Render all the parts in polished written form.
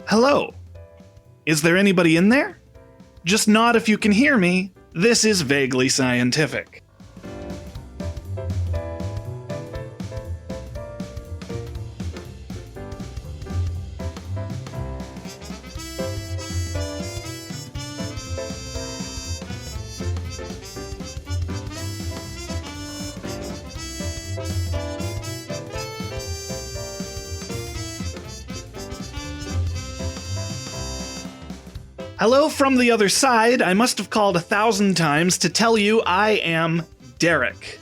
Hello. Is there anybody in there? Just nod if you can hear me. This is Vaguely Scientific. Hello from the other side. I must have called 1,000 times to tell you I am Derek.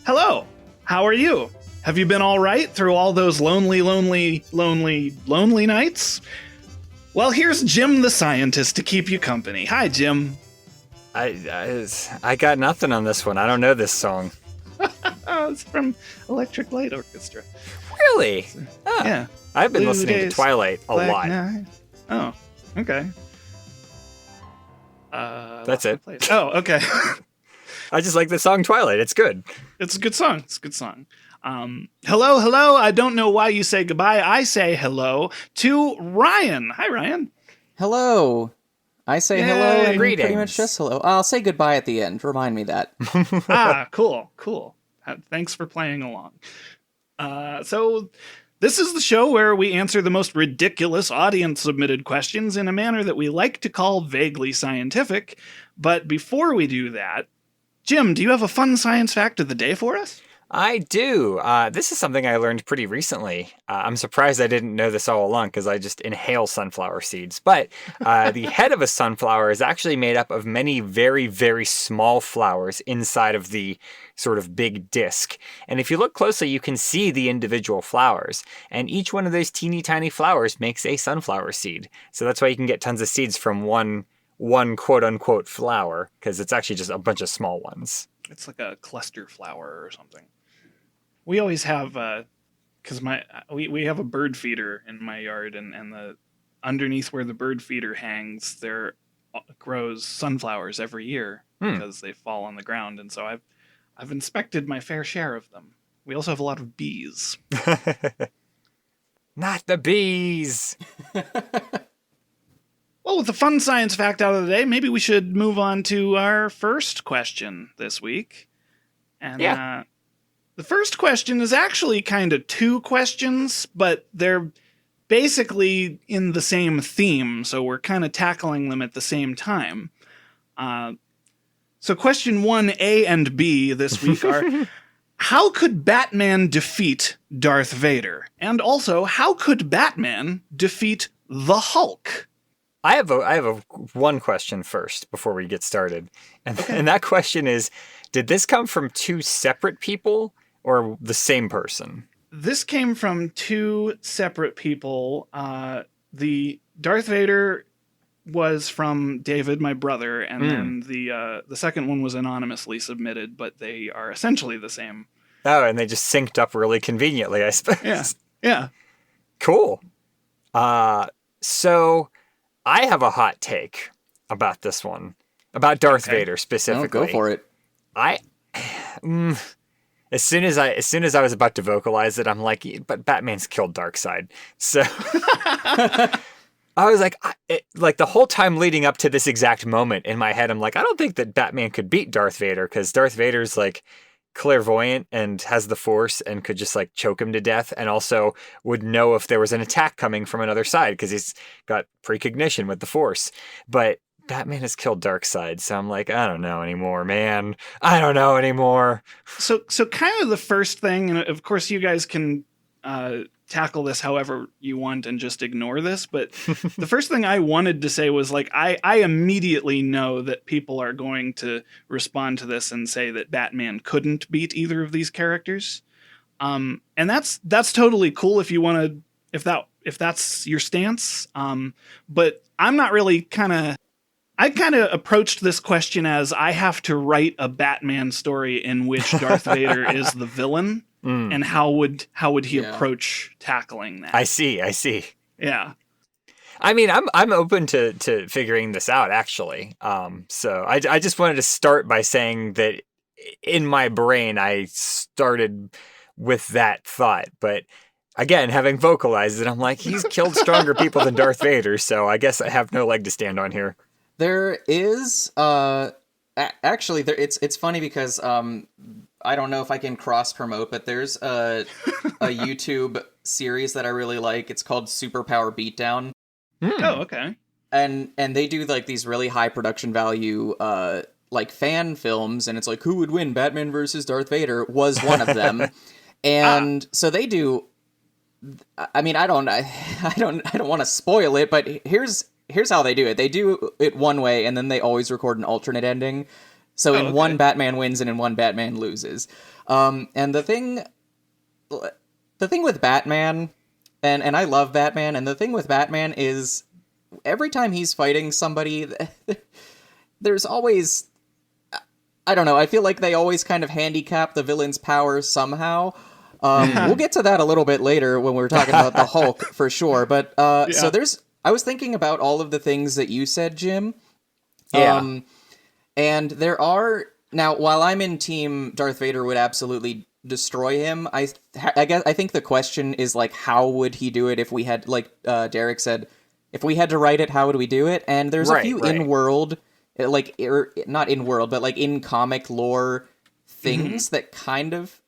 Hello. How are you? Have you been all right through all those lonely nights? Well, here's Jim the scientist to keep you company. Hi, Jim. I got nothing on this one. I don't know this song. It's from Electric Light Orchestra. Really? Oh, Yeah. I've been Blue listening days, to Twilight a Black lot. night. Oh, okay. That's it. Oh, okay. I just like the song Twilight. It's good. It's a good song. It's a good song. Hello. I don't know why you say goodbye. I say hello to Ryan. Hi, Ryan. Hello. I say Yay. hello and Greetings. pretty much just hello. I'll say goodbye at the end. Remind me that. Cool. Thanks for playing along. So this is the show where we answer the most ridiculous audience-submitted questions in a manner that we like to call vaguely scientific. But before we do that, Jim, do you have a fun science fact of the day for us? I do. This is something I learned pretty recently. I'm surprised I didn't know this all along because I just inhale sunflower seeds. But the head of a sunflower is actually made up of many very, very small flowers inside of the sort of big disc. And if you look closely, you can see the individual flowers. And each one of those teeny tiny flowers makes a sunflower seed. So that's why you can get tons of seeds from one quote unquote flower, because it's actually just a bunch of small ones. It's like a cluster flower or something. We always have, because we have a bird feeder in my yard, and the underneath where the bird feeder hangs, there grows sunflowers every year because they fall on the ground, and so I've inspected my fair share of them. We also have a lot of bees. Not the bees! Well, with the fun science fact out of the day, maybe we should move on to our first question this week. And Yeah. The first question is actually kind of two questions, but they're basically in the same theme, so we're kind of tackling them at the same time. So question 1A and B this week are, how could Batman defeat Darth Vader? And also, how could Batman defeat the Hulk? I have a one question first before we get started. And that question is, did this come from two separate people or the same person? This came from two separate people. The Darth Vader was from David, my brother, and then the second one was anonymously submitted, but they are essentially the same. Oh, and they just synced up really conveniently, I suppose. Yeah. Cool. So I have a hot take about this one, about Darth Vader specifically. Oh, go for it. As soon as I was about to vocalize it, I'm like, but Batman's killed Darkseid. So I was like the whole time leading up to this exact moment in my head, I'm like, I don't think that Batman could beat Darth Vader because Darth Vader's like clairvoyant and has the Force and could just like choke him to death, and also would know if there was an attack coming from another side because he's got precognition with the Force. But Batman has killed Darkseid, so I'm like, I don't know anymore, man. I don't know anymore. So kind of the first thing, and of course you guys can tackle this however you want and just ignore this, but the first thing I wanted to say was like, I immediately know that people are going to respond to this and say that Batman couldn't beat either of these characters. And that's totally cool if you want to, if that's your stance. But I'm not really I kind of approached this question as I have to write a Batman story in which Darth Vader is the villain, and how would he approach tackling that? I see. Yeah. I mean, I'm open to figuring this out, actually. So I just wanted to start by saying that in my brain, I started with that thought, but again, having vocalized it, I'm like, he's killed stronger people than Darth Vader, so I guess I have no leg to stand on here. There is, actually, it's funny because, I don't know if I can cross-promote, but there's a YouTube series that I really like. It's called Superpower Beatdown. Oh, okay. And they do, like, these really high production value, like, fan films, and it's like, who would win, Batman versus Darth Vader was one of them. And so they do, I mean, I don't want to spoil it, but here's how they do it. They do it one way, and then they always record an alternate ending. So in one, Batman wins, and in one, Batman loses. And the thing with Batman, and I love Batman, and the thing with Batman is every time he's fighting somebody, there's always, I don't know, I feel like they always kind of handicap the villain's powers somehow. We'll get to that a little bit later when we're talking about the Hulk, for sure. But so I was thinking about all of the things that you said, Jim. Yeah. And there are, now, while I'm in team Darth Vader would absolutely destroy him, I think the question is, like, how would he do it if we had, like Derek said, if we had to write it, how would we do it? And there's a few in-world, like, not in-world, but, like, in-comic lore things that kind of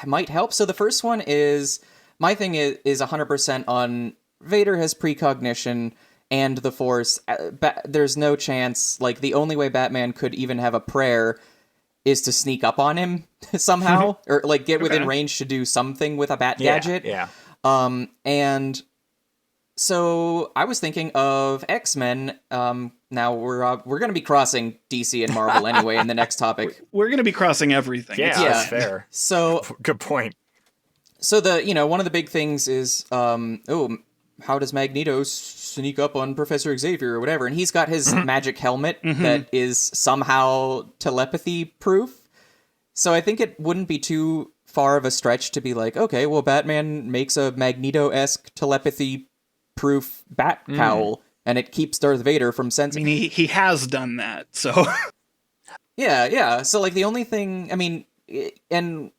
might help. So the first one is, my thing is 100% on Vader has precognition and the Force. There's no chance, like, the only way Batman could even have a prayer is to sneak up on him somehow, or, like, get within range to do something with a bat gadget. Yeah. And so I was thinking of X-Men. Now we're going to be crossing DC and Marvel anyway in the next topic. We're going to be crossing everything. Yeah, that's fair. So good point. So one of the big things is, how does Magneto sneak up on Professor Xavier or whatever? And he's got his magic helmet that is somehow telepathy proof. So I think it wouldn't be too far of a stretch to be like, okay, well, Batman makes a Magneto-esque telepathy proof bat cowl, and it keeps Darth Vader from sensing. I mean, he has done that, so. Yeah. So, like, the only thing, I mean, and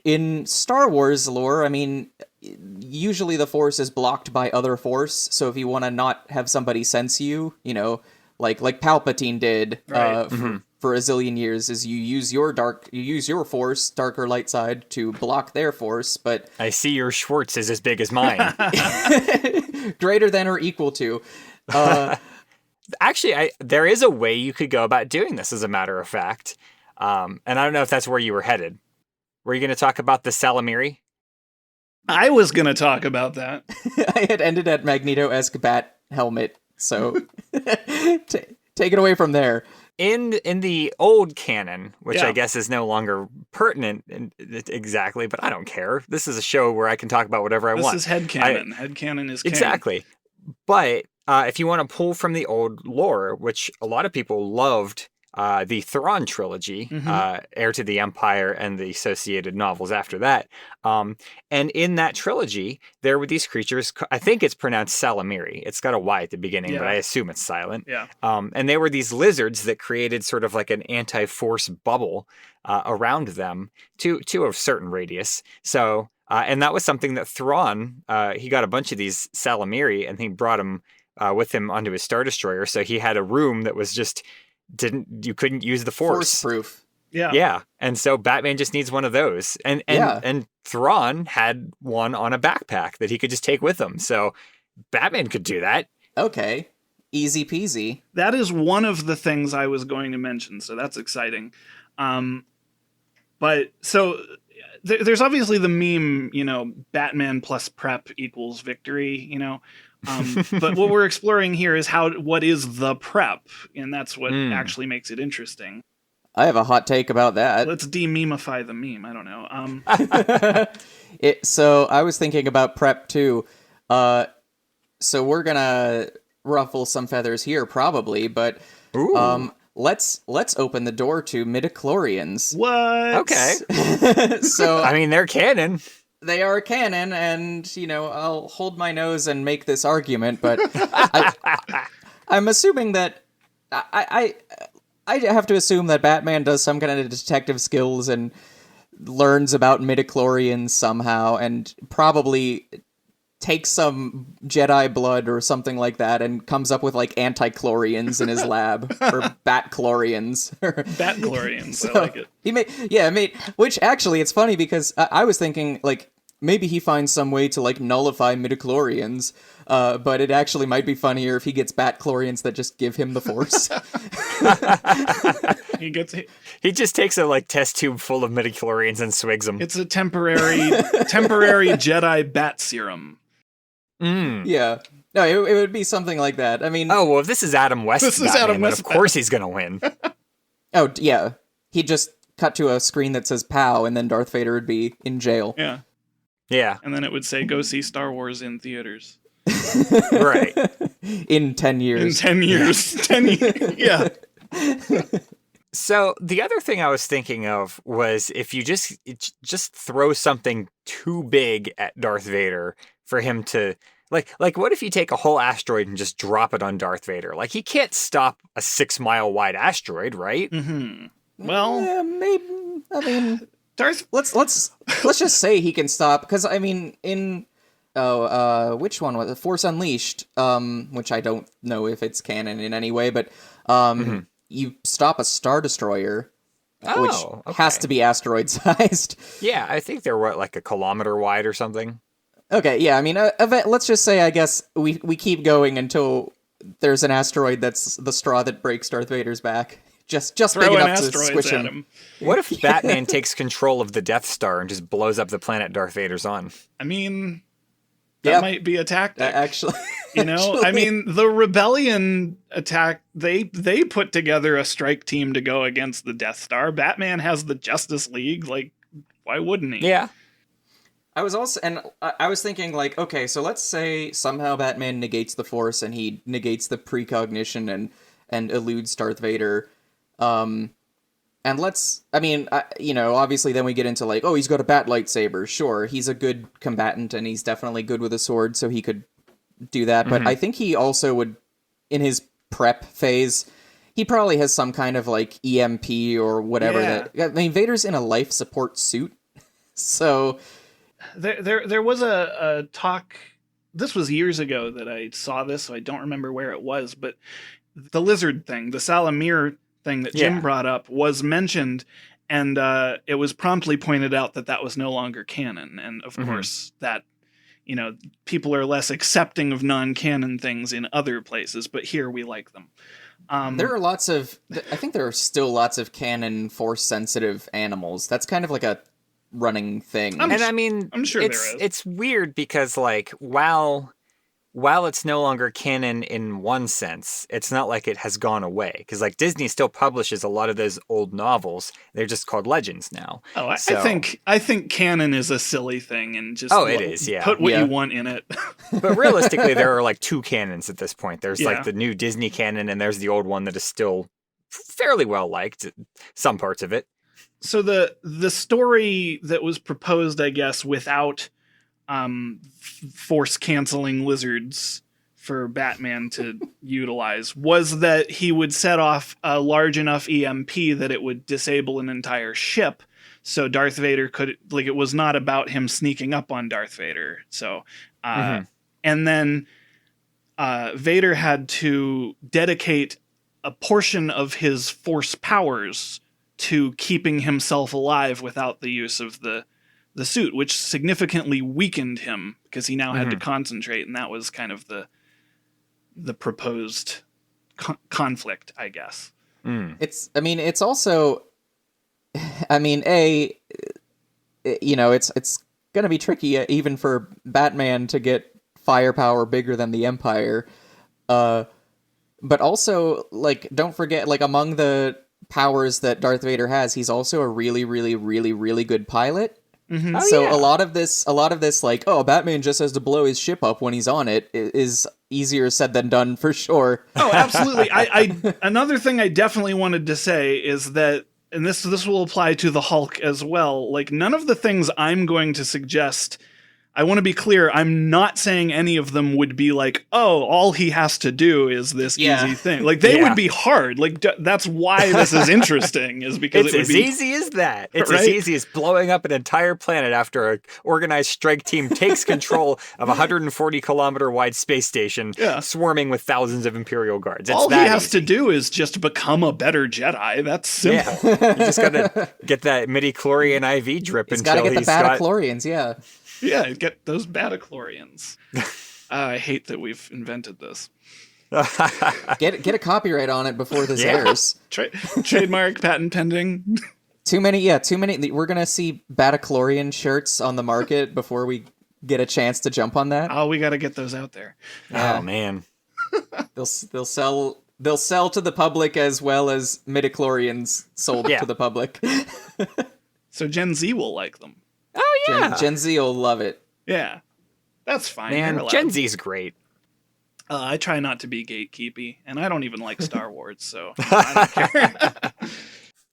in Star Wars lore, I mean, usually the Force is blocked by other Force, so if you want to not have somebody sense you, like Palpatine did for a zillion years, is you use your Force, dark or light side, to block their Force, but... I see your Schwartz is as big as mine. Greater than or equal to. Actually, there is a way you could go about doing this, as a matter of fact. And I don't know if that's where you were headed. Were you going to talk about the Salamiri? I was going to talk about that. I had ended at Magneto-esque bat helmet, so take it away from there. In the old canon, which I guess is no longer pertinent exactly, but I don't care. This is a show where I can talk about whatever I want. This is headcanon. Headcanon is canon. Exactly. But if you want to pull from the old lore, which a lot of people loved, the Thrawn trilogy, Heir to the Empire, and the associated novels after that. And in that trilogy, there were these creatures, I think it's pronounced Salamiri. It's got a Y at the beginning, but I assume it's silent. Yeah. And they were these lizards that created sort of like an anti-force bubble around them to a certain radius. So, and that was something that Thrawn, he got a bunch of these Salamiri, and he brought them with him onto his Star Destroyer. So he had a room that was just... you couldn't use the Force proof. Yeah. And so Batman just needs one of those. And Thrawn had one on a backpack that he could just take with him. So Batman could do that. Okay. Easy peasy. That is one of the things I was going to mention, so that's exciting. But so there's obviously the meme, Batman plus prep equals victory, but what we're exploring here is what is the prep, and that's what actually makes it interesting. I have a hot take about that. Let's de-memify the meme. I don't know. So I was thinking about prep too. So we're gonna ruffle some feathers here, probably, but let's open the door to midichlorians. What? Okay. So I mean, they're canon. They are canon, and, I'll hold my nose and make this argument, but I'm assuming that... I have to assume that Batman does some kind of detective skills, and learns about midichlorians somehow and probably takes some Jedi blood or something like that and comes up with like anti-chlorians in his lab or Batchlorians. Batchlorians, So I like it. he made, which actually it's funny because I was thinking like maybe he finds some way to like nullify midichlorians, but it actually might be funnier if he gets Batchlorians that just give him the Force. He just takes a like test tube full of midichlorians and swigs them. It's a temporary Jedi bat serum. Yeah. No, it would be something like that. I mean, oh well, if this is Adam West's Batman, then of course he's gonna win. Oh yeah, he'd just cut to a screen that says "pow," and then Darth Vader would be in jail. Yeah. Yeah. And then it would say, "Go see Star Wars in theaters." Right. In 10 years. In 10 years. 10 years. Yeah. So the other thing I was thinking of was if you just throw something too big at Darth Vader for him to like what if you take a whole asteroid and just drop it on Darth Vader? Like he can't stop a 6-mile wide asteroid, right? Mm-hmm. Well, yeah, maybe. I mean, Darth. Let's just say he can stop because I mean in which one was it? Force Unleashed? Which I don't know if it's canon in any way, but you stop a Star Destroyer, which has to be asteroid-sized. Yeah, I think they're like a kilometer wide or something. Okay, yeah, I mean, let's just say, I guess, we keep going until there's an asteroid that's the straw that breaks Darth Vader's back. Just big enough to squish him. What if Batman takes control of the Death Star and just blows up the planet Darth Vader's on? I mean, that might be a tactic. Actually, you know, I mean, the rebellion attack, they put together a strike team to go against the Death Star. Batman has the Justice League. Like, why wouldn't he? Yeah. I was thinking, like, okay, so let's say somehow Batman negates the Force and he negates the precognition and eludes Darth Vader. And obviously then we get into like, oh, he's got a bat lightsaber. Sure, he's a good combatant and he's definitely good with a sword, so he could do that. But I think he also would, in his prep phase, he probably has some kind of like EMP or whatever. Yeah. I mean, Vader's in a life support suit, so there was a talk. This was years ago that I saw this, so I don't remember where it was. But the lizard thing, the Salamir thing that Jim brought up, was mentioned, and it was promptly pointed out that was no longer canon. And of course, that people are less accepting of non-canon things in other places, but here we like them. There are I think there are still lots of canon Force-sensitive animals. That's kind of like a running thing. I'm sure there is. It's weird because, like, while it's no longer canon in one sense, it's not like it has gone away. Because, like, Disney still publishes a lot of those old novels. They're just called legends now. Oh, I think canon is a silly thing, and just it is, yeah. Put what you want in it. But realistically, there are like two canons at this point. There's like the new Disney canon, and there's the old one that is still fairly well liked. Some parts of it. So the story that was proposed, I guess, without force canceling lizards for Batman to utilize, was that he would set off a large enough EMP that it would disable an entire ship. So Darth Vader it was not about him sneaking up on Darth Vader. So, and then Vader had to dedicate a portion of his force powers to keeping himself alive without the use of the suit, which significantly weakened him because he now had to concentrate, and that was kind of the proposed conflict, I guess. It's also, it's going to be tricky even for Batman to get firepower bigger than the Empire. But also, like, don't forget, like, among the powers that Darth Vader has, he's also a really, really, really, really good pilot. Mm-hmm. A lot of this, like, oh, Batman just has to blow his ship up when he's on it, is easier said than done for sure. Oh, absolutely. I another thing I definitely wanted to say is that, and this will apply to the Hulk as well, like, none of the things I'm going to suggest I want to be clear. I'm not saying any of them would be like, oh, all he has to do is this easy thing. Like, they would be hard. Like, that's why this is interesting, is because it's it would as be easy as that. It's right? as easy as blowing up an entire planet after an organized strike team takes control of a 140-kilometer wide space station, swarming with thousands of Imperial guards. It's all he that has easy. to do is just become a better Jedi. That's simple. Yeah, you just gotta get that midi-chlorian IV drip He's until got to get the he's got... Batichlorians, yeah. Yeah, get those Batichlorians. I hate that we've invented this. Get a copyright on it before this airs. Trademark, patent pending. Too many. We're gonna see Batichlorian shirts on the market before we get a chance to jump on that. Oh, we got to get those out there. Oh man, They'll sell to the public as well as midichlorians sold to the public. So Gen Z will like them. oh yeah, Gen Z will love it. Yeah, that's fine. man, Gen Z's great. I try not to be gatekeepy, and I don't even like Star Wars, so I don't care.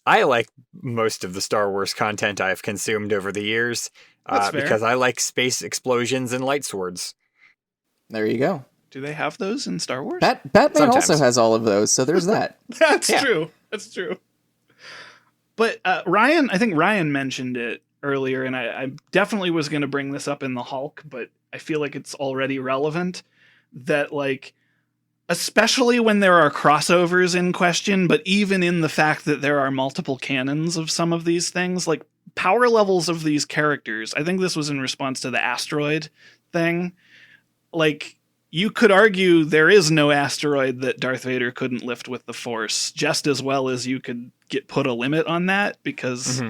I like most of the Star Wars content I've consumed over the years because I like space explosions and light swords. There you go. Do they have those in Star Wars? Batman Sometimes. also has all of those, so there's that. That's true. That's true. But Ryan, I think Ryan mentioned it earlier, and I definitely was going to bring this up in the Hulk, but I feel like it's already relevant that, like, especially when there are crossovers in question, but even in the fact that there are multiple canons of some of these things, like power levels of these characters, I think this was in response to the asteroid thing. Like, you could argue there is no asteroid that Darth Vader couldn't lift with the Force, just as well as you could put a limit on that, because,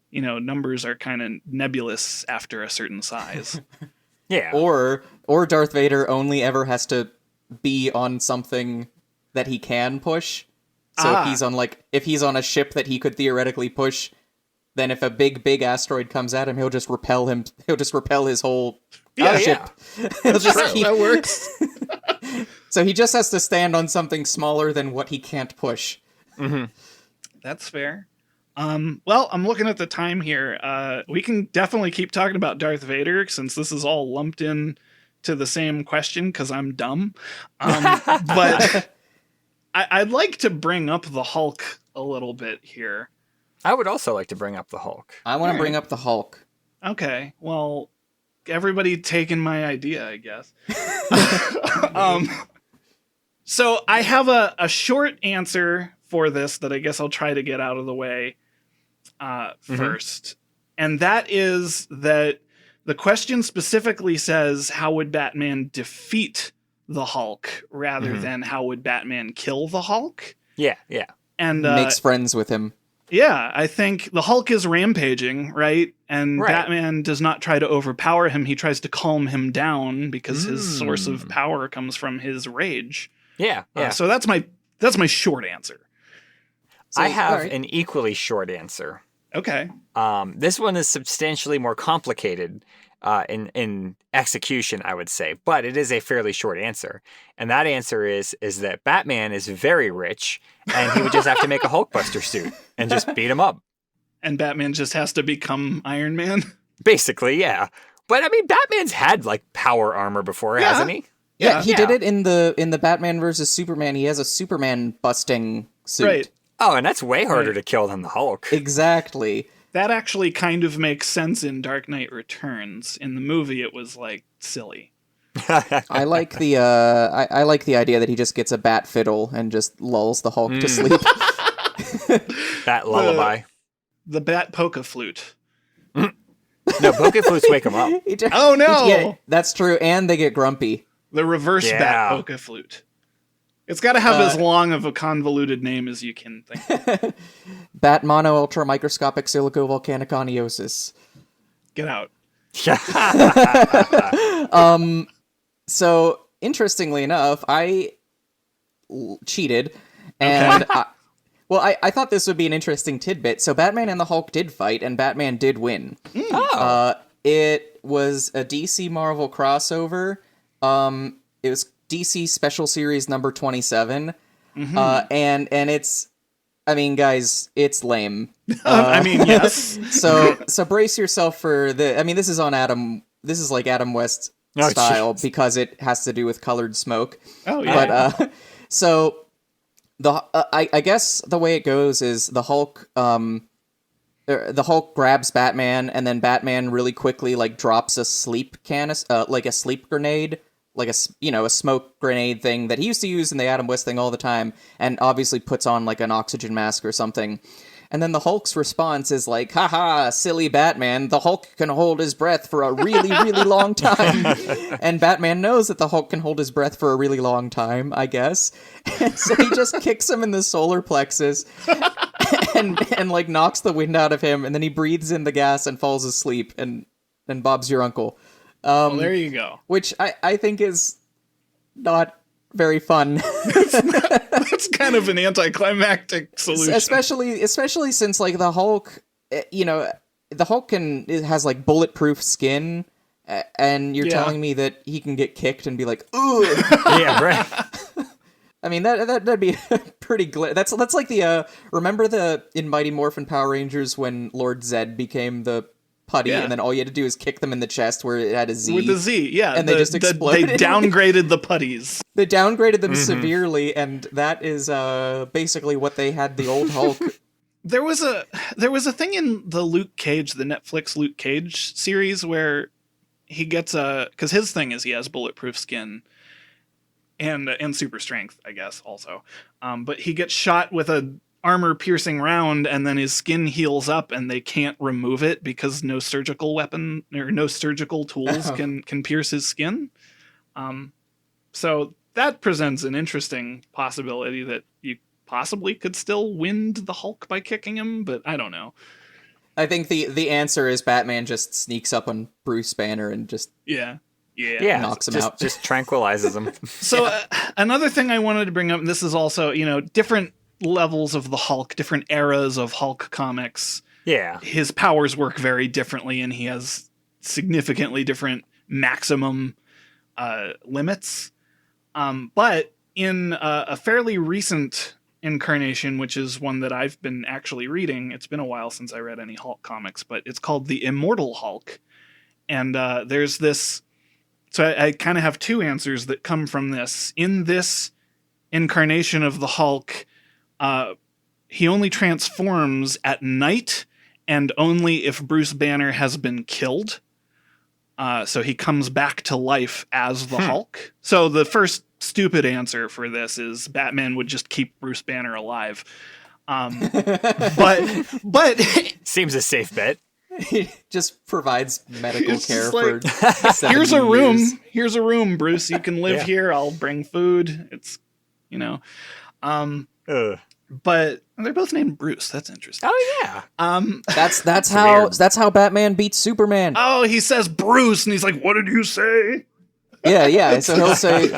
you know, numbers are kind of nebulous after a certain size. Yeah. Or Darth Vader only ever has to be on something that he can push. So if he's on a ship that he could theoretically push, then if a big asteroid comes at him, he'll just repel his whole ship. He'll just keep... That works. So he just has to stand on something smaller than what he can't push. That's fair. Well, I'm looking at the time here. We can definitely keep talking about Darth Vader, since this is all lumped in to the same question because I'm dumb. But I'd like to bring up the Hulk a little bit here. I would also like to bring up the Hulk. I want to bring up the Hulk. Okay, well, everybody taking my idea, I guess. So I have a short answer for this that I guess I'll try to get out of the way first. And that is that the question specifically says, how would Batman defeat the Hulk rather than how would Batman kill the Hulk? Yeah. And makes friends with him. Yeah, I think the Hulk is rampaging, right? And Batman does not try to overpower him. He tries to calm him down because his source of power comes from his rage. Yeah. So that's my short answer. So, I have an equally short answer. Okay. This one is substantially more complicated in execution, I would say, but it is a fairly short answer. And that answer is that Batman is very rich, and he would just have to make a Hulkbuster suit and just beat him up. And Batman just has to become Iron Man? Basically, yeah. But I mean, Batman's had like power armor before, hasn't he? Yeah, he did it in the Batman versus Superman. He has a Superman busting suit. Right. Oh, and that's way harder to kill than the Hulk. Exactly. That actually kind of makes sense in Dark Knight Returns. In the movie, it was like silly. I like the I like the idea that he just gets a bat fiddle and just lulls the Hulk to sleep. Bat lullaby. The Bat polka flute. No, polka flutes wake him up. Oh no! Yeah, that's true, and they get grumpy. The reverse Bat polka flute. It's got to have as long of a convoluted name as you can think. Bat mono ultra microscopic silicovolcaniconiosis. Get out. So, interestingly enough, I cheated, and I thought this would be an interesting tidbit. So, Batman and the Hulk did fight, and Batman did win. It was a DC Marvel crossover. It was DC Special Series number 27, and it's, I mean, guys, it's lame. I mean, yes. So brace yourself for the. I mean, this is on Adam this is like Adam West Oh, style jeez. because it has to do with colored smoke. Oh, yeah. But so I guess the way it goes is the Hulk grabs Batman, and then Batman really quickly like drops a sleep like a sleep grenade, like a smoke grenade thing that he used to use in the Adam West thing all the time, and obviously puts on like an oxygen mask or something. And then the Hulk's response is like, haha, silly Batman, the Hulk can hold his breath for a really, really long time. And Batman knows that the Hulk can hold his breath for a really long time, I guess. And so he just kicks him in the solar plexus and like knocks the wind out of him, and then he breathes in the gas and falls asleep, and Bob's your uncle. Well, there you go. Which I think is not very fun. That's kind of an anticlimactic solution. Especially since like the Hulk, the Hulk has like bulletproof skin, and you're telling me that he can get kicked and be like, ooh. Yeah, right. I mean that'd be pretty that's like the remember in Mighty Morphin Power Rangers when Lord Zed became the putty, and then all you had to do is kick them in the chest where it had a Z. With the Z, yeah. And they just exploded. They downgraded the putties. They downgraded them severely, and that is basically what they had the old Hulk. There was a thing in the Luke Cage, the Netflix Luke Cage series, where he gets because his thing is he has bulletproof skin and super strength, I guess, also. But he gets shot with a armor-piercing round, and then his skin heals up, and they can't remove it because no surgical weapon or no surgical tools can pierce his skin. So that presents an interesting possibility that you possibly could still wind the Hulk by kicking him, but I don't know. I think the answer is Batman just sneaks up on Bruce Banner and just knocks him out. Just tranquilizes him. So another thing I wanted to bring up, and this is also, different levels of the Hulk, different eras of Hulk comics. Yeah. His powers work very differently, and he has significantly different maximum limits. But in a fairly recent incarnation, which is one that I've been actually reading, it's been a while since I read any Hulk comics, but it's called The Immortal Hulk. And there's this... So I kind of have two answers that come from this. In this incarnation of the Hulk, he only transforms at night and only if Bruce Banner has been killed. So he comes back to life as the Hulk. So the first stupid answer for this is Batman would just keep Bruce Banner alive. But seems a safe bet. He just provides medical care for 70 here's a room. years. Here's a room, Bruce. You can live here. I'll bring food. It's, but they're both named Bruce. That's interesting. Oh yeah. That's how Batman beats Superman. Oh, he says Bruce, and he's like, "What did you say?" Yeah. So he'll say,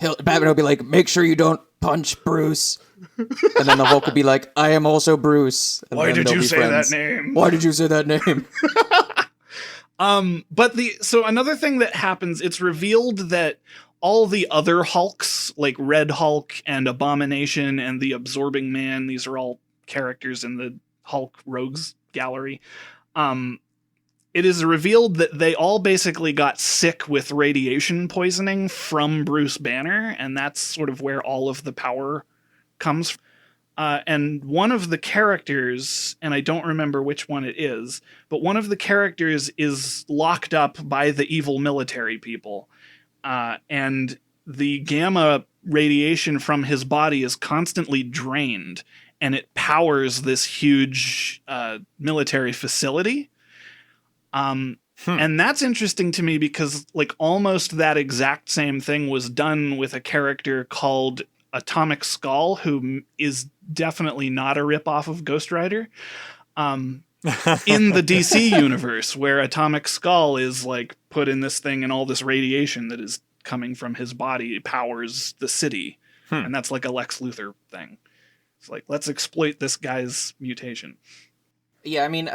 Batman will be like, "Make sure you don't punch Bruce." And then the Hulk will be like, "I am also Bruce." And Why then did they'll you be say friends. that name? Why did you say that name? So another thing that happens, it's revealed that all the other Hulks, like Red Hulk and Abomination and the Absorbing Man, these are all characters in the Hulk Rogues gallery. It is revealed that they all basically got sick with radiation poisoning from Bruce Banner, and that's sort of where all of the power comes from. And one of the characters, and I don't remember which one it is, but one of the characters is locked up by the evil military people. And the gamma radiation from his body is constantly drained, and it powers this huge military facility. And that's interesting to me because like almost that exact same thing was done with a character called Atomic Skull, who is definitely not a ripoff of Ghost Rider. In the DC universe, where Atomic Skull is like put in this thing and all this radiation that is coming from his body powers the city. And that's like a Lex Luthor thing. It's like, let's exploit this guy's mutation. Yeah, I mean,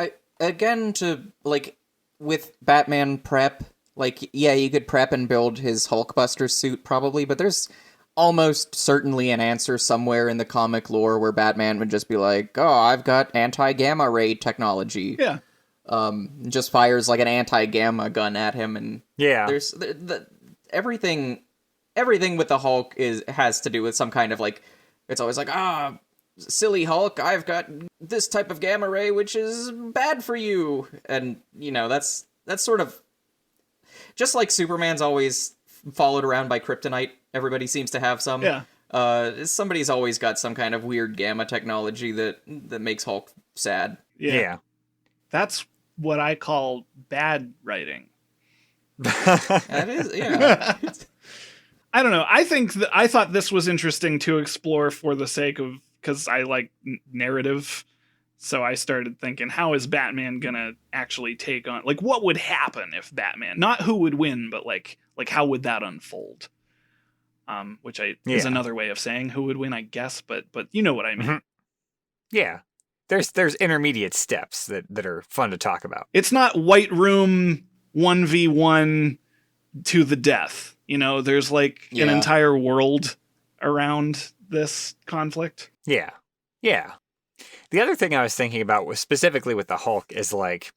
with Batman prep, like, yeah, you could prep and build his Hulkbuster suit probably, but there's almost certainly an answer somewhere in the comic lore where Batman would just be like, "Oh, I've got anti-gamma ray technology." Yeah. just fires like an anti-gamma gun at him, and there's everything with the Hulk has to do with some kind of like, it's always like, silly Hulk, I've got this type of gamma ray which is bad for you, and that's sort of just like Superman's always followed around by kryptonite. Everybody seems to have some. Somebody's always got some kind of weird gamma technology that makes Hulk sad. Yeah. That's what I call bad writing. That is, yeah. I don't know. I thought this was interesting to explore for the sake of, because I like narrative. So I started thinking, how is Batman gonna actually take on, like, what would happen if Batman, not who would win, but like how would that unfold? Which is another way of saying who would win, I guess, but you know what I mean. Mm-hmm. Yeah. There's intermediate steps that are fun to talk about. It's not White Room 1v1 to the death. There's like an entire world around this conflict. Yeah. Yeah. The other thing I was thinking about was specifically with the Hulk is like,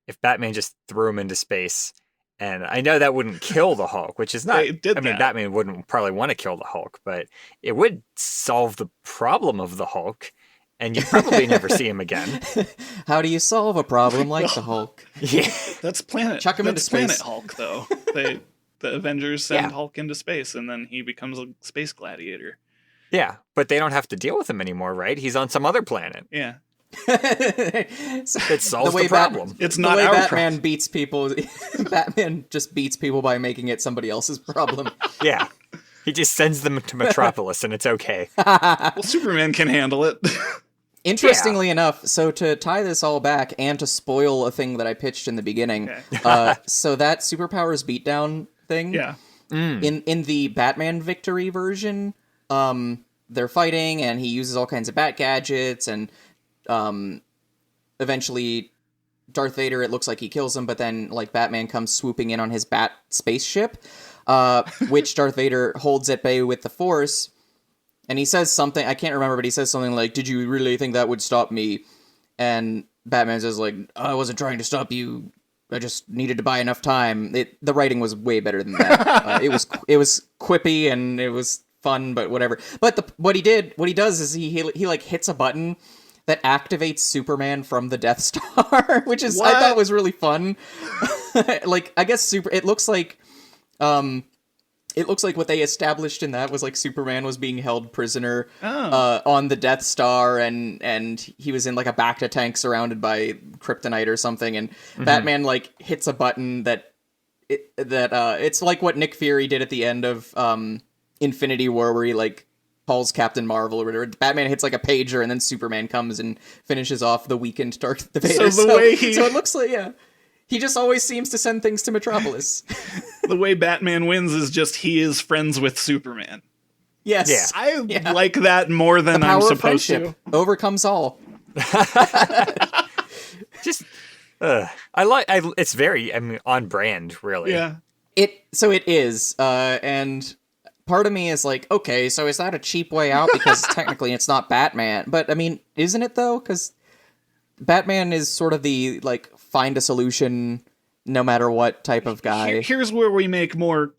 if Batman just threw him into space, and I know that wouldn't kill the Hulk, which is not, Batman wouldn't probably want to kill the Hulk, but it would solve the problem of the Hulk. And you probably never see him again. How do you solve a problem like the Hulk? Yeah, that's Planet. Chuck him into space. Planet Hulk, though. The Avengers send Hulk into space, and then he becomes a space gladiator. Yeah, but they don't have to deal with him anymore, right? He's on some other planet. Yeah, it solves the problem. It's not the way our Batman problem. beats people. Batman just beats people by making it somebody else's problem. Yeah, he just sends them to Metropolis, and it's okay. Well, Superman can handle it. Interestingly enough, so to tie this all back and to spoil a thing that I pitched in the beginning, so that superpowers beatdown thing, in the Batman Victory version, they're fighting and he uses all kinds of bat gadgets, and eventually Darth Vader, it looks like he kills him, but then like Batman comes swooping in on his bat spaceship, which Darth Vader holds at bay with the Force. And he says something, I can't remember, but he says something like, "Did you really think that would stop me?" And Batman says like, "I wasn't trying to stop you. I just needed to buy enough time." The writing was way better than that. It was quippy and it was fun, but whatever. But what he does is he like hits a button that activates Superman from the Death Star, which is, I thought was really fun. Like, I guess it looks like what they established in that was like Superman was being held prisoner on the Death Star, and he was in like a Bacta tank surrounded by kryptonite or something, and Batman like hits a button it's like what Nick Fury did at the end of Infinity War, where he like calls Captain Marvel or whatever. Batman hits like a pager, and then Superman comes and finishes off the weakened Darth Vader. So it looks like, he just always seems to send things to Metropolis. The way Batman wins is just he is friends with Superman. Yes. I like that more than I'm supposed to. Overcomes all. Just, it's very, on brand, really. Yeah. It is, and part of me is like, okay, so is that a cheap way out? Because technically it's not Batman. But, I mean, isn't it, though? Because Batman is sort of the, like, find a solution no matter what type of guy. Here's where we make more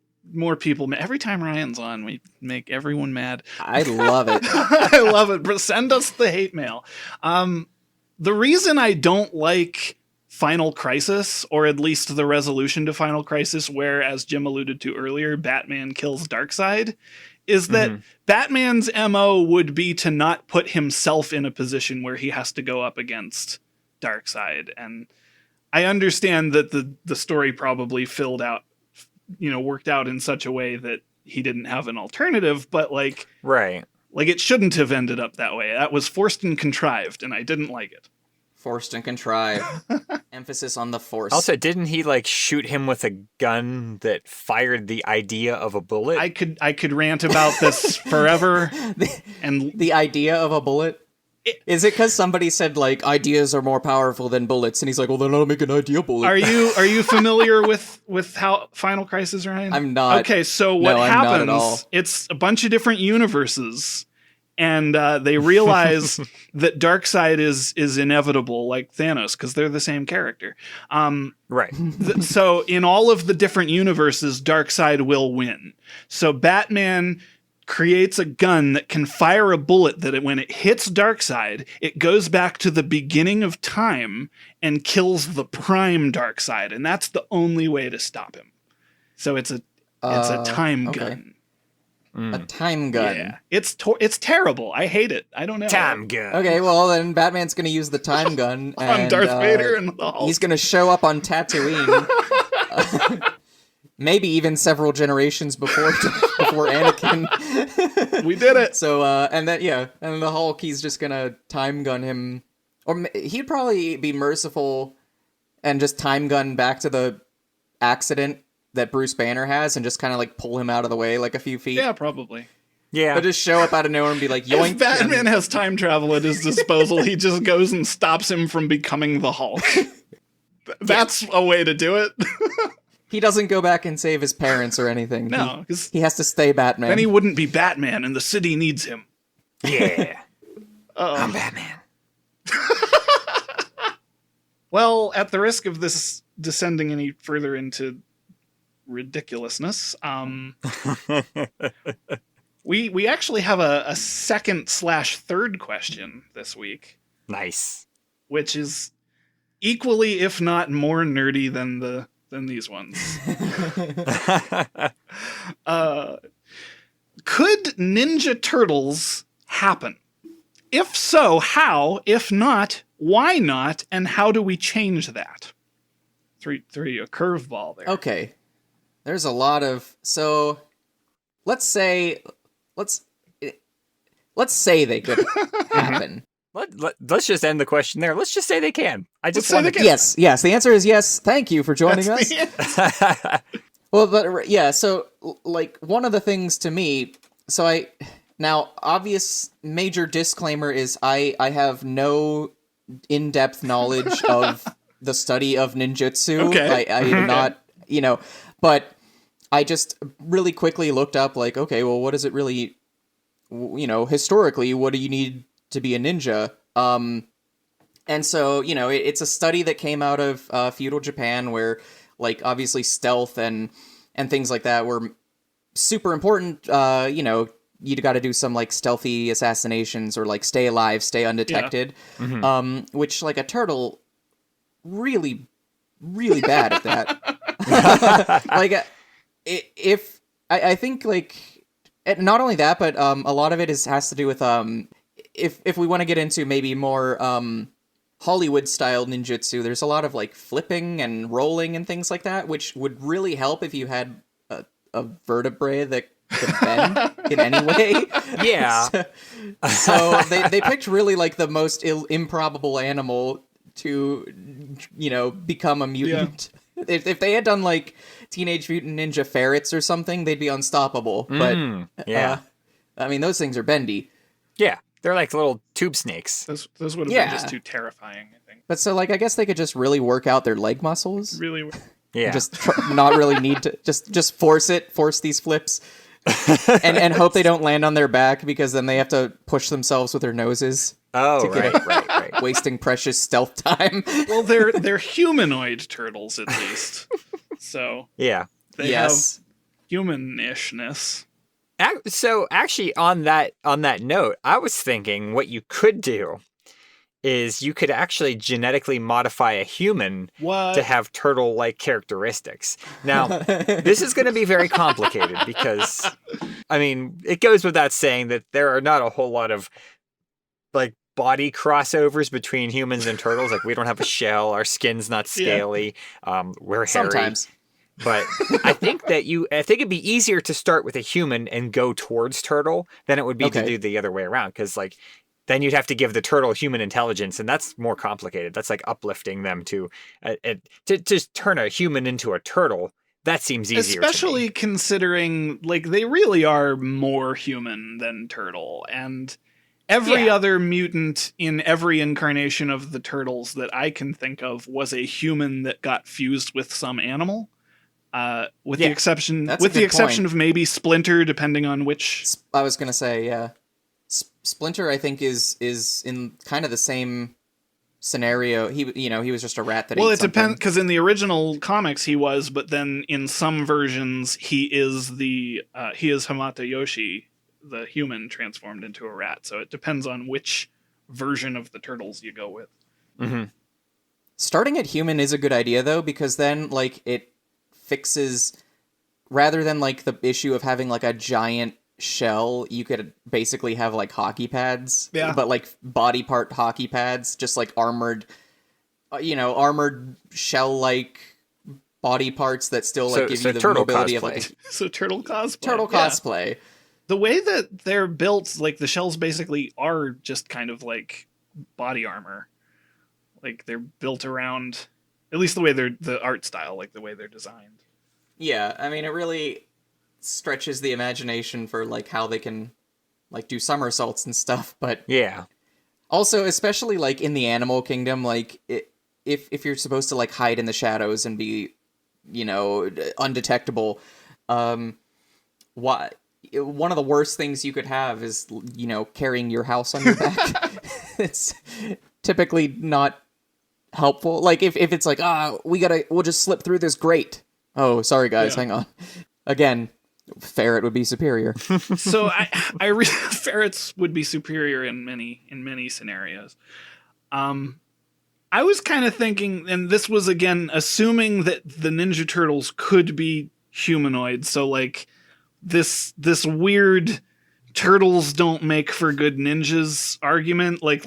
people mad. Every time Ryan's on, we make everyone mad. I love it. I love it. But send us the hate mail. The reason I don't like Final Crisis, or at least the resolution to Final Crisis, where, as Jim alluded to earlier, Batman kills Darkseid, is that Batman's MO would be to not put himself in a position where he has to go up against Darkseid. And I understand that the story probably worked out in such a way that he didn't have an alternative, but like it shouldn't have ended up that way. That was forced and contrived, and I didn't like it. Forced and contrived. Emphasis on the force. Also, didn't he like shoot him with a gun that fired the idea of a bullet? I could rant about this forever. And the idea of a bullet? Is it because somebody said like ideas are more powerful than bullets, and he's like, well, then I'll make an idea bullet. Are you familiar with how Final Crisis, Ryan? I'm not. Okay, so what happens? It's a bunch of different universes, And they realize that Darkseid is inevitable, like Thanos, because they're the same character. Right. So in all of the different universes, Darkseid will win. So Batman creates a gun that can fire a bullet that when it hits Darkseid, it goes back to the beginning of time and kills the prime Darkseid, and that's the only way to stop him. So it's a time gun. A time gun. Yeah, it's terrible. I hate it. I don't know. Time gun. Okay, well then Batman's gonna use the time gun on Darth Vader and the Hulk. He's gonna show up on Tatooine. Maybe even several generations before Anakin. We did it. So and the Hulk, he's just gonna time gun him, or he'd probably be merciful and just time gun back to the accident that Bruce Banner has and just kind of like pull him out of the way like a few feet. Yeah, probably. Yeah. But just show up out of nowhere and be like, yoink. If Batman has time travel at his disposal, he just goes and stops him from becoming the Hulk. That's a way to do it. He doesn't go back and save his parents or anything. No, because he has to stay Batman. then he wouldn't be Batman and the city needs him. Yeah. I'm Batman. Well, at the risk of this descending any further into ridiculousness, we actually have a second/third question this week, Nice. which is equally, if not more, nerdy than these ones. Could Ninja Turtles happen? If so, how? If not, why not? And how do we change that? Throw you a curveball there. Okay. There's a lot of... So, let's say they could happen. Let's just end the question there. Let's just say they can. Let's say they can. Yes. The answer is yes. Thank you for joining us. Well, but yeah, so like one of the things to me, now obvious major disclaimer is I have no in-depth knowledge of the study of ninjutsu. Okay. I am not, but I just really quickly looked up like, okay, well, what is it really, historically, what do you need to be a ninja? And so, it's a study that came out of feudal Japan where, like, obviously stealth and things like that were super important. You got to do some, like, stealthy assassinations or, like, stay alive, stay undetected. Yeah. Mm-hmm. Which, like, a turtle, really, really bad at that. Like, I think, like, not only that, but a lot of it has to do with, if we want to get into maybe more Hollywood-style ninjutsu, there's a lot of, like, flipping and rolling and things like that, which would really help if you had a vertebrae that could bend in any way. Yeah. So they picked really, like, the most improbable animal to, become a mutant. Yeah. If they had done, like, Teenage Mutant Ninja Ferrets or something, they'd be unstoppable. But, yeah. I mean, those things are bendy. Yeah. They're like little tube snakes. Those would have been just too terrifying, I think. But so, like, I guess they could just really work out their leg muscles. Really? Yeah. Just not really need to just force these flips, and hope they don't land on their back because then they have to push themselves with their noses. Oh, right. Wasting precious stealth time. Well, they're humanoid turtles at least, so yeah, they have human-ishness. So actually, on that note, I was thinking what you could do is you could actually genetically modify a human to have turtle-like characteristics. Now, this is going to be very complicated because, I mean, it goes without saying that there are not a whole lot of, like, body crossovers between humans and turtles. Like, we don't have a shell, our skin's not scaly, we're hairy. Sometimes. But I think it'd be easier to start with a human and go towards turtle than it would be to do the other way around. Because, like, then you'd have to give the turtle human intelligence, and that's more complicated. That's like uplifting them to turn a human into a turtle. That seems easier, especially considering, like, they really are more human than turtle, and every other mutant in every incarnation of the Turtles that I can think of was a human that got fused with some animal. With the exception of maybe Splinter, depending on which. I was gonna say, yeah. Splinter, I think, is in kind of the same scenario. He was just a rat that Well, ate it depends, something. because in the original comics he was, but then in some versions he is Hamata Yoshi, the human transformed into a rat. So it depends on which version of the Turtles you go with. Mm-hmm. Starting at human is a good idea, though, because then, like, it fixes... Rather than, like, the issue of having, like, a giant shell, you could basically have, like, hockey pads. Yeah. But, like, body part hockey pads, just, like, armored shell-like body parts that still, like, give you the turtle mobility cosplay. of, like... So turtle cosplay. Turtle Yeah. cosplay. The way that they're built, like the shells basically are just kind of like body armor. Like they're built around, at least the way the art style, like the way they're designed. Yeah, I mean, it really stretches the imagination for, like, how they can, like, do somersaults and stuff, but... Yeah. Also, especially, like, in the animal kingdom, like, if you're supposed to, like, hide in the shadows and be, undetectable, one of the worst things you could have is, carrying your house on your back. It's typically not helpful. Like, if it's like, we'll just slip through this grate. Oh, sorry, guys, hang on. Again, ferret would be superior. So ferrets would be superior in many scenarios. I was kind of thinking, and this was again assuming that the Ninja Turtles could be humanoid. So like this weird turtles don't make for good ninjas argument. Like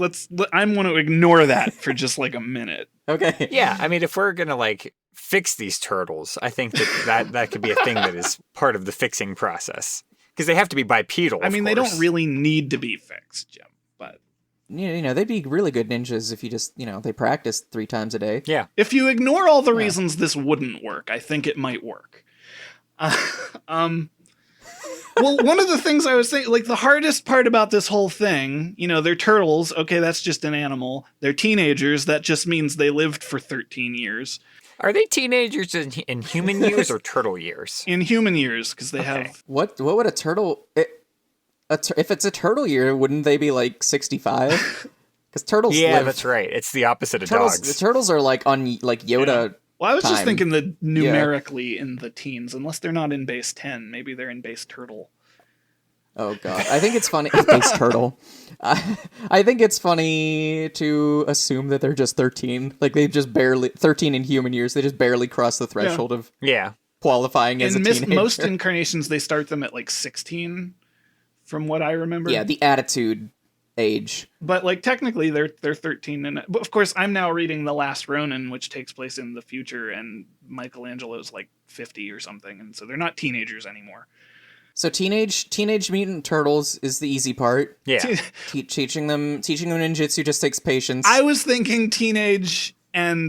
I'm going to ignore that for just like a minute. Okay. Yeah, I mean, if we're gonna like fix these turtles, I think that could be a thing that is part of the fixing process, because they have to be bipedal. I mean, they don't really need to be fixed, Jim. But they'd be really good ninjas if you just they practice 3 times a day. Yeah. if you ignore all the reasons this wouldn't work, I think it might work. Well, one of the things I was saying, like the hardest part about this whole thing, they're turtles. Okay, that's just an animal. They're teenagers. That just means they lived for 13 years. Are they teenagers in human years or turtle years? In human years, because they have... What would a turtle... if it's a turtle year, wouldn't they be like 65? Because turtles live... that's right. It's the opposite of turtles, dogs. The turtles are like on like Yoda... Well, I was just time. thinking that numerically in the teens, unless they're not in base 10, maybe they're in base turtle. Oh god, I think it's funny. Base turtle. I think it's funny to assume that they're just 13. Like they just barely 13 in human years. They just barely cross the threshold of qualifying as a teenager. Most incarnations, they start them at like 16, from what I remember. Yeah, the attitude age. But like technically, they're 13, and but of course, I'm now reading The Last Ronin, which takes place in the future, and Michelangelo's like 50 or something, and so they're not teenagers anymore. So Teenage Mutant Turtles is the easy part. Yeah. Teaching them ninjutsu just takes patience. I was thinking teenage and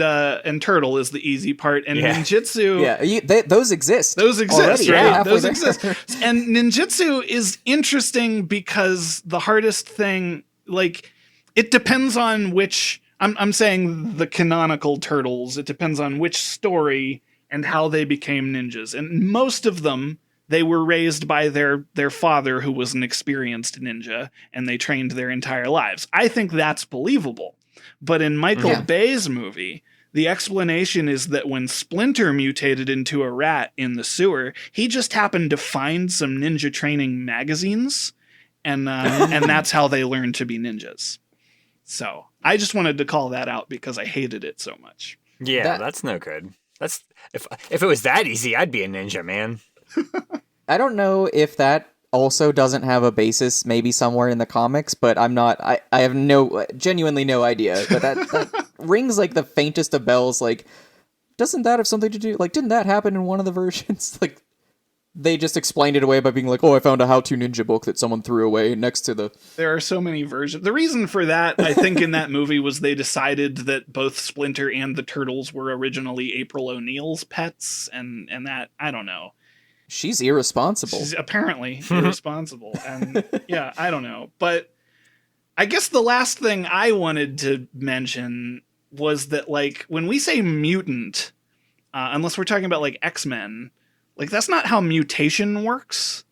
turtle is the easy part, and ninjutsu. Yeah, those exist. Those exist, already, right? yeah, Those exist. And ninjutsu is interesting because the hardest thing, like, it depends on which. I'm saying the canonical turtles. It depends on which story and how they became ninjas, and most of them. They were raised by their father, who was an experienced ninja, and they trained their entire lives. I think that's believable. But in Michael Bay's movie, the explanation is that when Splinter mutated into a rat in the sewer, he just happened to find some ninja training magazines, and that's how they learned to be ninjas. So I just wanted to call that out because I hated it so much. Yeah, that's no good. That's if it was that easy, I'd be a ninja, man. I don't know if that also doesn't have a basis maybe somewhere in the comics, but I have genuinely no idea. But that rings like the faintest of bells. Like, doesn't that have something to do? Like, didn't that happen in one of the versions? Like, they just explained it away by being like, oh, I found a how-to ninja book that someone threw away next to the... There are so many versions. The reason for that, I think, in that movie was they decided that both Splinter and the Turtles were originally April O'Neil's pets, and that, I don't know. She's irresponsible. She's apparently irresponsible. And yeah, I don't know. But I guess the last thing I wanted to mention was that, like, when we say mutant, unless we're talking about, like, X-Men, like, that's not how mutation works.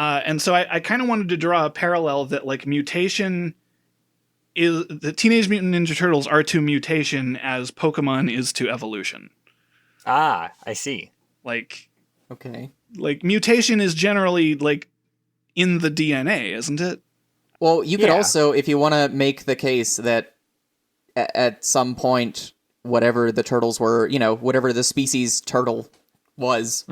And so I kind of wanted to draw a parallel that like mutation is the Teenage Mutant Ninja Turtles are to mutation as Pokemon is to evolution. Ah, I see. Like mutation is generally like in the DNA, isn't it? Well, you could also, if you want to make the case that at some point, whatever the turtles were, whatever the species turtle was,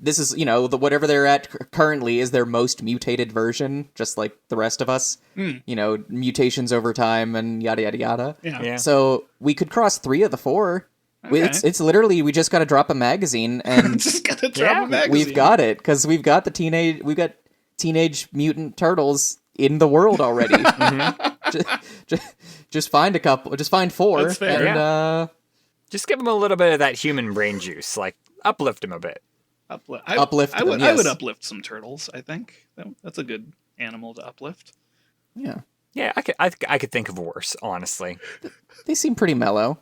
this is, whatever they're at currently is their most mutated version, just like the rest of us. Mutations over time and yada, yada, yada. Yeah. So we could cross 3 of the 4. Okay. It's literally, we just got to drop a magazine and Just gotta drop a magazine. we've got it, because we've got Teenage Mutant Turtles in the world already. just find a couple. Just find 4. That's fair. And, Just give them a little bit of that human brain juice. Like, uplift them a bit. Uplift I would, them, yes. I would uplift some turtles, I think. That's a good animal to uplift. Yeah. Yeah, I could think of worse, honestly. They seem pretty mellow.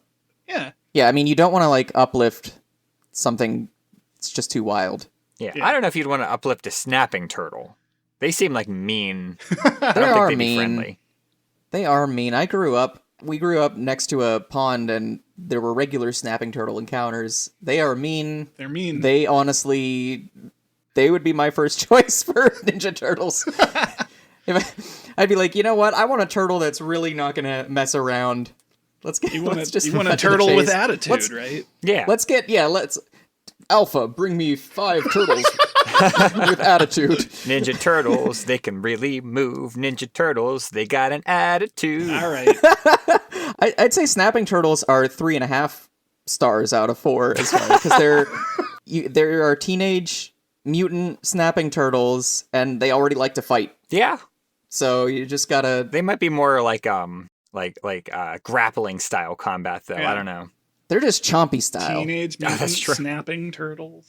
Yeah. Yeah, I mean, you don't want to, like, uplift something that's just too wild. Yeah, I don't know if you'd want to uplift a snapping turtle. They seem like mean. I They don't think are they'd be mean. friendly. They are mean. We grew up next to a pond, and there were regular snapping turtle encounters. They are mean. They're mean. They honestly, they would be my first choice for Ninja Turtles. I'd be like, you know what? I want a turtle that's really not gonna mess around. You want let's just a cut to the turtle with chase. attitude, right? Yeah. Let's Alpha, bring me 5 turtles with attitude. Ninja Turtles, they can really move. Ninja Turtles, they got an attitude. All right. I'd say snapping turtles are 3.5 stars out of 4 as well, because there are teenage mutant snapping turtles, and they already like to fight. Yeah. So you just gotta. They might be more like grappling style combat though. Yeah. I don't know. They're just chompy style. Teenage that's Mutant true. Snapping Turtles.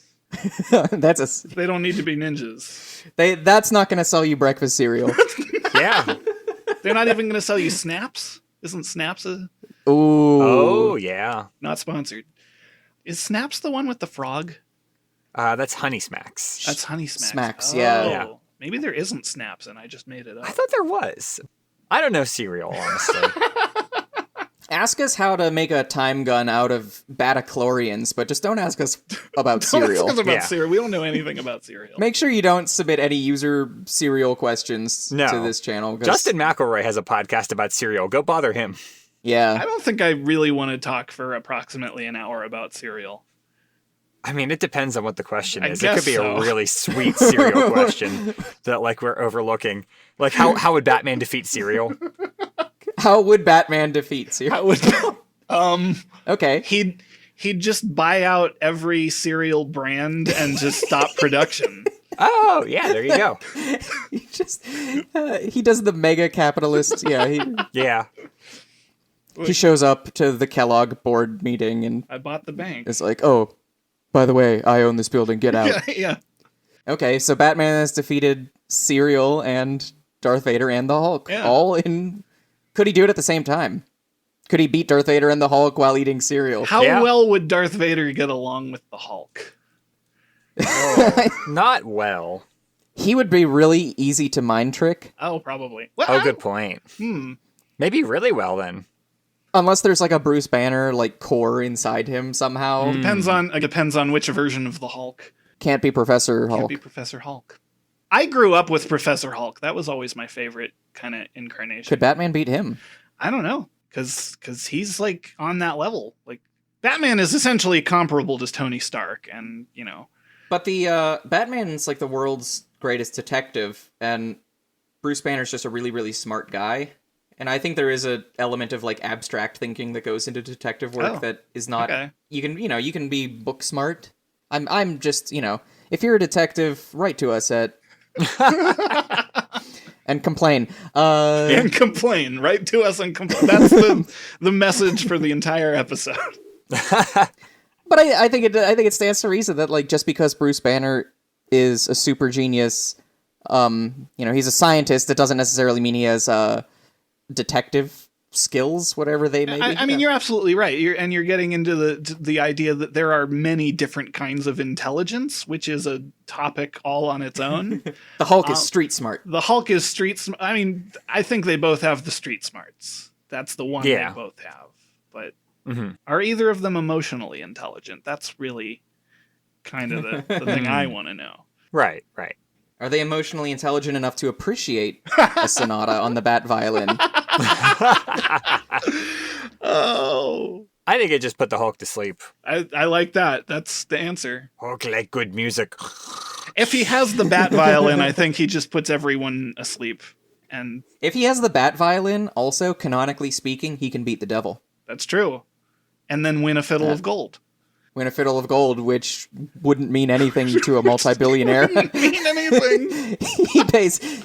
That's They don't need to be ninjas. That's not gonna sell you breakfast cereal. Yeah. They're not even going to sell you Snaps. Isn't Snaps Ooh. Oh yeah. not sponsored? Is Snaps the one with the frog? That's Honey Smacks. That's Honey Smacks. Smacks, Oh, yeah. Maybe there isn't Snaps and I just made it up. I thought there was. I don't know cereal, honestly. Ask us how to make a time gun out of Batichlorians, but just don't ask us about cereal. Don't ask us about Yeah. cereal. We don't know anything about cereal. Make sure you don't submit any user cereal questions No. to this channel. 'Cause- Justin McElroy has a podcast about cereal. Go bother him. I Yeah. don't think I really want to talk for approximately an hour about cereal. I mean, it depends on what the question I is. It could be guess so. a really sweet cereal question that like we're overlooking. Like how would Batman defeat cereal? How would Batman defeat cereal? I would, Okay. he'd just buy out every cereal brand and just stop production. Oh, yeah, there you go. He does the mega capitalist. Yeah. Yeah. He shows up to the Kellogg board meeting and I bought the bank. it's like, oh, by the way, I own this building. Get out. Yeah. Okay, so Batman has defeated Cereal and Darth Vader and the Hulk. Yeah. All in. Could he do it at the same time? Could he beat Darth Vader and the Hulk while eating cereal? How Yeah. well would Darth Vader get along with the Hulk? Not well. He would be really easy to mind trick. Oh, probably. Well, Oh, good point. Hmm. Maybe really well then. Unless there's like a Bruce Banner like core inside him somehow. Depends on which version of the Hulk. Can't be Professor Hulk. Can't be Professor Hulk. I grew up with Professor Hulk. That was always my favorite kind of incarnation. Could Batman beat him? I don't know, because he's like on that level. Like Batman is essentially comparable to Tony Stark, and But the Batman's like the world's greatest detective, and Bruce Banner's just a really, really smart guy. And I think there is a element of like abstract thinking that goes into detective work that is not. okay. You can be book smart. I'm just if you're a detective, write to us at and complain. And complain, right to us and complain. That's the message for the entire episode. But I think it stands to reason that like just because Bruce Banner is a super genius, he's a scientist. That doesn't necessarily mean he has detective skills, whatever they may be. I mean, you're absolutely right. You're getting into the idea that there are many different kinds of intelligence, which is a topic all on its own. The Hulk is street smart. The Hulk is street smart. I mean, I think they both have the street smarts. That's the one they both have. But are either of them emotionally intelligent? That's really kind of the thing I want to know. Right. Are they emotionally intelligent enough to appreciate a sonata on the bat violin? Oh. I think it just put the Hulk to sleep. I like that. That's the answer. Hulk like good music. If he has the bat violin, I think he just puts everyone asleep. And If he has the bat violin, also, canonically speaking, he can beat the devil. that's true. And then win a fiddle of gold. Win a fiddle of gold, which wouldn't mean anything to a multi-billionaire. Mean anything.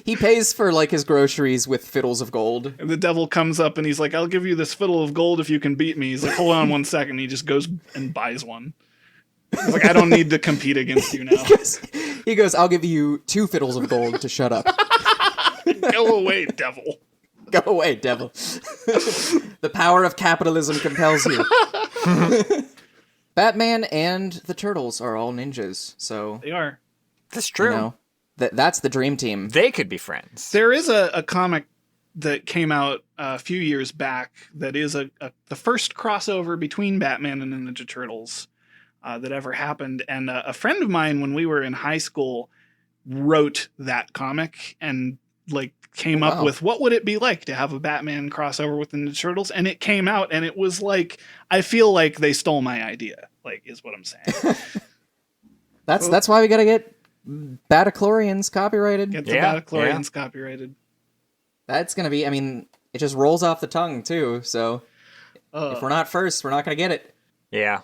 He pays for like his groceries with fiddles of gold. And the devil comes up and he's like, I'll give you this fiddle of gold if you can beat me. He's like, hold on 1 second. He just goes and buys one. He's like, I don't need to compete against you now. He goes, I'll give you 2 fiddles of gold to shut up. Go away, devil. Go away, devil. The power of capitalism compels you. Batman and the Turtles are all ninjas, so They are. That's true. you know, that's the dream team. They could be friends. There is a comic that came out a few years back that is the first crossover between Batman and the Ninja Turtles that ever happened. And a friend of mine, when we were in high school, wrote that comic and like came up with what would it be like to have a Batman crossover with the Ninja Turtles, and it came out and it was like, I feel like they stole my idea, like is what I'm saying. That's why we gotta get Batichlorians copyrighted. Get the Batichlorians copyrighted. That's gonna be, I mean, it just rolls off the tongue too, so if we're not first, we're not gonna get it. Yeah.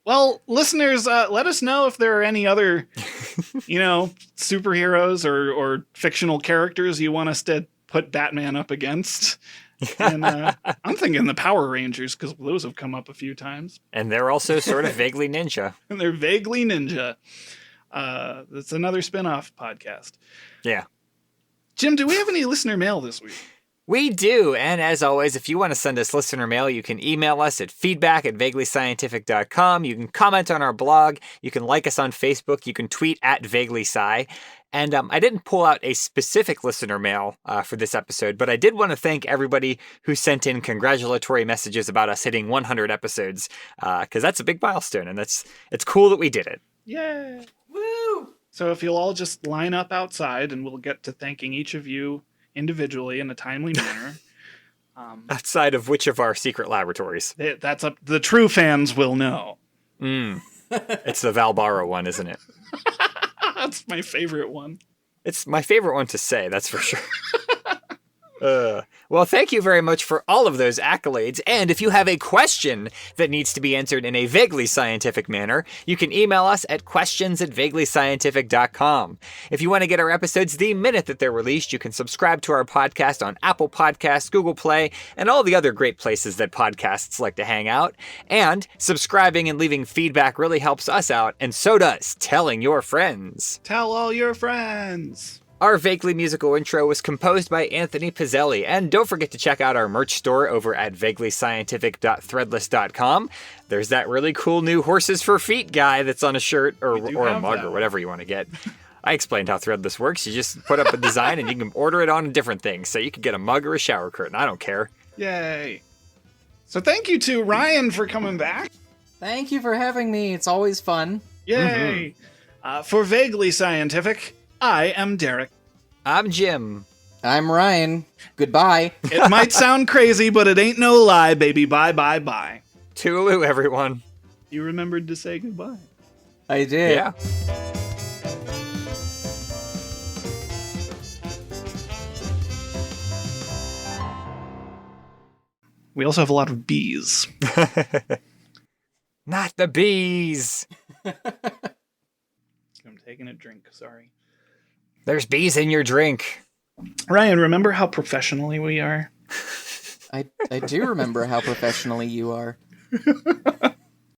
Well, listeners, let us know if there are any other, superheroes or fictional characters you want us to put Batman up against. And I'm thinking the Power Rangers, because those have come up a few times. And they're also sort of vaguely ninja. And they're vaguely ninja. That's another spin-off podcast. Yeah. Jim, do we have any listener mail this week? We do, and as always, if you want to send us listener mail, you can email us at feedback@vaguelyscientific.com. You can comment on our blog. You can like us on Facebook. You can tweet @vaguelysci. And I didn't pull out a specific listener mail for this episode, but I did want to thank everybody who sent in congratulatory messages about us hitting 100 episodes, because that's a big milestone, and it's cool that we did it. Yay! Woo! So if you'll all just line up outside, and we'll get to thanking each of you individually in a timely manner. Outside of which of our secret laboratories? That's up. The true fans will know. It's the Valbara one, isn't it? That's my favorite one. It's my favorite one to say, that's for sure. Well, thank you very much for all of those accolades. And if you have a question that needs to be answered in a vaguely scientific manner, you can email us at questions@vaguelyscientific.com. If you want to get our episodes the minute that they're released, you can subscribe to our podcast on Apple Podcasts, Google Play, and all the other great places that podcasts like to hang out. And subscribing and leaving feedback really helps us out, and so does telling your friends. Tell all your friends. Our vaguely musical intro was composed by Anthony Pizzelli, and don't forget to check out our merch store over at vaguelyscientific.threadless.com. There's that really cool new Horses for Feet guy that's on a shirt or a mug or whatever you want to get. I explained how Threadless works. You just put up a design and you can order it on different things. So you could get a mug or a shower curtain. I don't care. Yay. So thank you to Ryan for coming back. Thank you for having me. It's always fun. Yay. For Vaguely Scientific, I am Derek. I'm Jim. I'm Ryan. Goodbye. It might sound crazy, but it ain't no lie, baby. Bye, bye, bye. Toodaloo, everyone. You remembered to say goodbye. I did. Yeah. We also have a lot of bees. Not the bees. I'm taking a drink, sorry. There's bees in your drink. Ryan, remember how professionally we are? I do remember how professionally you are.